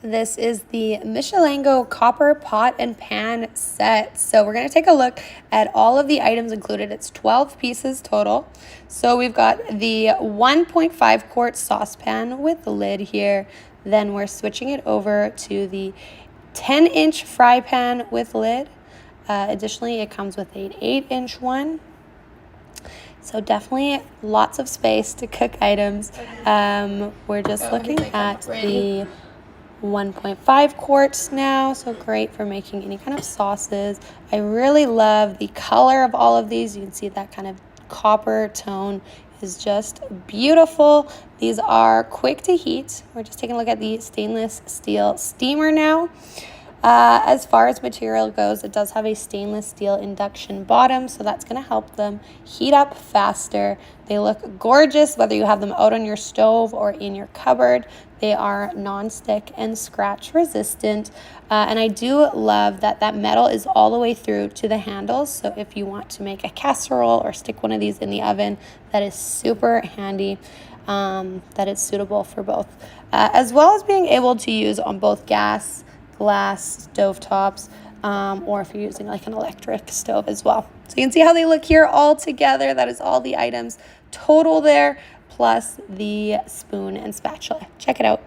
This is the Michelango copper pot and pan set. So we're going to take a look at all of the items included. It's 12 pieces total. So we've got the 1.5 quart saucepan with the lid here. Then we're switching it over to the 10-inch fry pan with lid. Additionally, it comes with an 8-inch one. So definitely lots of space to cook items. We're just looking at the 1.5 quarts now, so great for making any kind of sauces. I really love the color of all of these. You can see that kind of copper tone is just beautiful. These are quick to heat. We're just taking a look at the stainless steel steamer now. As far as material goes, it does have a stainless steel induction bottom, so that's going to help them heat up faster. They look gorgeous whether you have them out on your stove or in your cupboard. They are non-stick and scratch resistant, and I do love that metal is all the way through to the handles, so if you want to make a casserole or stick one of these in the oven, that is super handy. That it's suitable for both, as well as being able to use on both gas, glass stovetops, or if you're using like an electric stove as well. So you can see how they look here all together. That is all the items total there, plus the spoon and spatula. Check it out.